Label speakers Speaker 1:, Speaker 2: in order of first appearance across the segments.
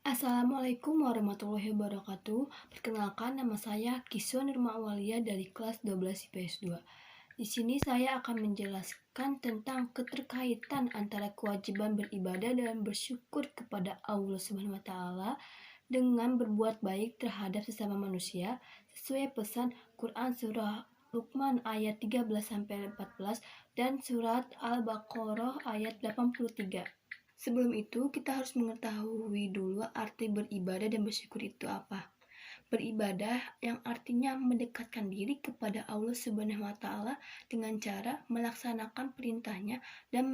Speaker 1: Assalamualaikum warahmatullahi wabarakatuh. Perkenalkan, nama saya Kiswa Nurma Awalia dari kelas 12 IPS 2. Di sini saya akan menjelaskan tentang keterkaitan antara kewajiban beribadah dan bersyukur kepada Allah Subhanahu wa taala dengan berbuat baik terhadap sesama manusia sesuai pesan Quran surah Luqman ayat 13 sampai 14 dan surat Al-Baqarah ayat 83. Sebelum itu, kita harus mengetahui dulu arti beribadah dan bersyukur itu apa. Beribadah yang artinya mendekatkan diri kepada Allah Subhanahu wa taala dengan cara melaksanakan perintahnya dan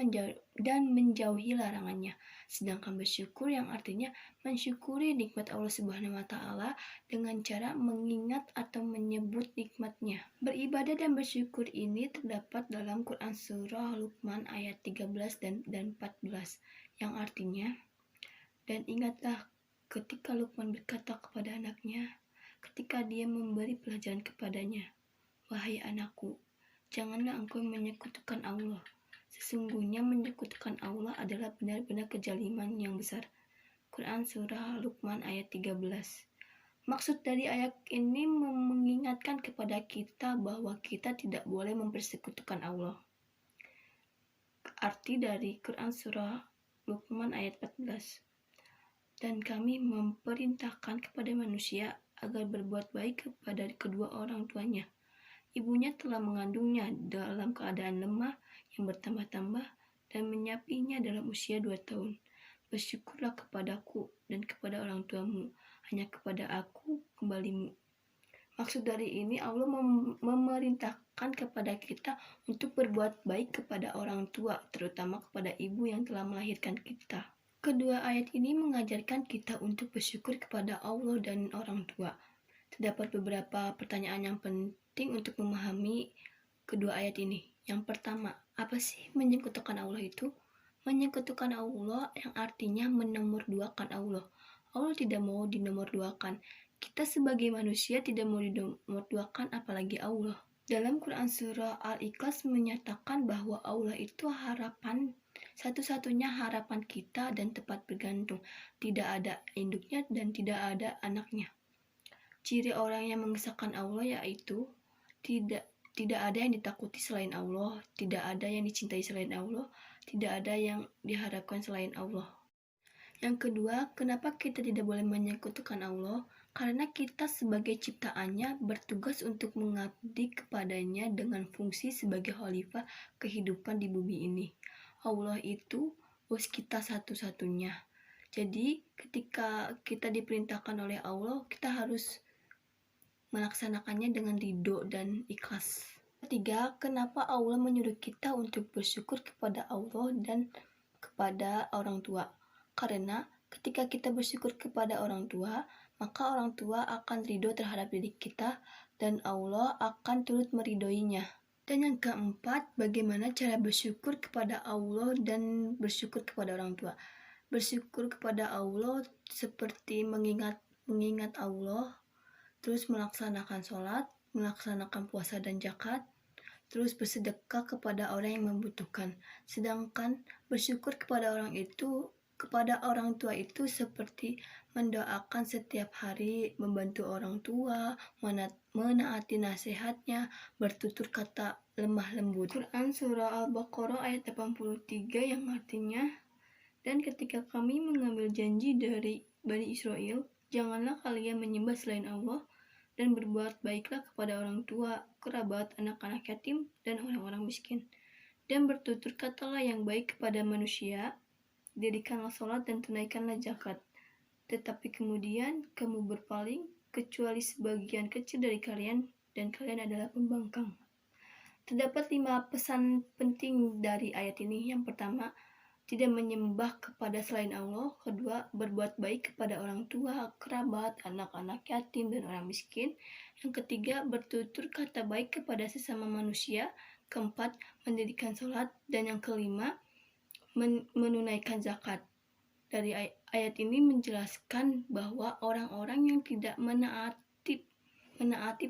Speaker 1: menjauhi larangannya. Sedangkan bersyukur yang artinya mensyukuri nikmat Allah Subhanahu wa taala dengan cara mengingat atau menyebut nikmatnya. Beribadah dan bersyukur ini terdapat dalam Quran surah Luqman ayat 13 dan 14 yang artinya, dan ingatlah ketika Luqman berkata kepada anaknya ketika dia memberi pelajaran kepadanya, "Wahai anakku, janganlah engkau menyekutukan Allah. Sesungguhnya menyekutukan Allah adalah benar-benar kezaliman yang besar." Quran surah Luqman ayat 13. Maksud dari ayat ini mengingatkan kepada kita bahwa kita tidak boleh mempersekutukan Allah. Arti dari Quran surah Luqman ayat 14. Dan kami memerintahkan kepada manusia agar berbuat baik kepada kedua orang tuanya. Ibunya telah mengandungnya dalam keadaan lemah yang bertambah-tambah dan menyapinya dalam usia 2 tahun. Bersyukurlah kepadaku dan kepada orang tuamu, hanya kepada aku kembalimu. Maksud dari ini, Allah memerintahkan kepada kita untuk berbuat baik kepada orang tua, terutama kepada ibu yang telah melahirkan kita. Kedua ayat ini mengajarkan kita untuk bersyukur kepada Allah dan orang tua. Terdapat beberapa pertanyaan yang penting untuk memahami kedua ayat ini. Yang pertama, apa sih menyekutukan Allah itu? Menyekutukan Allah yang artinya menomorduakan Allah. Allah tidak mau dinomorduakan. Kita sebagai manusia tidak mau dinomorduakan, apalagi Allah. Dalam Quran surah Al-Ikhlas menyatakan bahwa Allah itu harapan, satu-satunya harapan kita dan tempat bergantung. Tidak ada induknya dan tidak ada anaknya. Ciri orang yang mengesahkan Allah yaitu tidak ada yang ditakuti selain Allah, tidak ada yang dicintai selain Allah, tidak ada yang diharapkan selain Allah. Yang kedua, kenapa kita tidak boleh menyekutukan Allah? Karena kita sebagai ciptaannya bertugas untuk mengabdi kepadanya dengan fungsi sebagai khalifah kehidupan di bumi ini. Allah itu bos kita satu-satunya. Jadi ketika kita diperintahkan oleh Allah, kita harus melaksanakannya dengan ridho dan ikhlas. Ketiga, kenapa Allah menyuruh kita untuk bersyukur kepada Allah dan kepada orang tua? Karena ketika kita bersyukur kepada orang tua, maka orang tua akan ridho terhadap diri kita dan Allah akan turut meridhoinya. Dan yang keempat, bagaimana cara bersyukur kepada Allah dan bersyukur kepada orang tua? Bersyukur kepada Allah seperti mengingat Allah, terus melaksanakan sholat, melaksanakan puasa dan zakat, terus bersedekah kepada orang yang membutuhkan. Sedangkan bersyukur kepada orang tua itu seperti mendoakan setiap hari, membantu orang tua, menaati nasihatnya, bertutur kata lemah lembut. Quran surah Al-Baqarah ayat 83 yang artinya, dan ketika kami mengambil janji dari Bani Israel, janganlah kalian menyembah selain Allah dan berbuat baiklah kepada orang tua, kerabat, anak-anak yatim, dan orang-orang miskin. Dan bertutur katalah yang baik kepada manusia, dirikanlah sholat dan tunaikanlah zakat. Tetapi kemudian kamu berpaling, kecuali sebagian kecil dari kalian, dan kalian adalah pembangkang. Terdapat 5 pesan penting dari ayat ini. Yang pertama, tidak menyembah kepada selain Allah. Kedua, berbuat baik kepada orang tua, kerabat, anak-anak yatim, dan orang miskin. Yang ketiga, bertutur kata baik kepada sesama manusia. Keempat, mendirikan sholat. Dan yang kelima, menunaikan zakat. Dari ayat ini menjelaskan bahwa orang-orang yang tidak menaati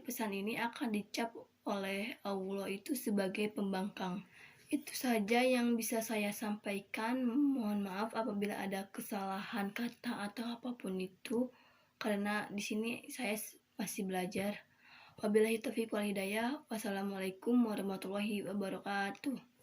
Speaker 1: pesan ini akan dicap oleh Allah itu sebagai pembangkang. Itu saja yang bisa saya sampaikan. Mohon maaf apabila ada kesalahan kata atau apapun itu, karena di sini saya masih belajar. Wabillahi taufiq wal hidayah. Wassalamualaikum warahmatullahi wabarakatuh.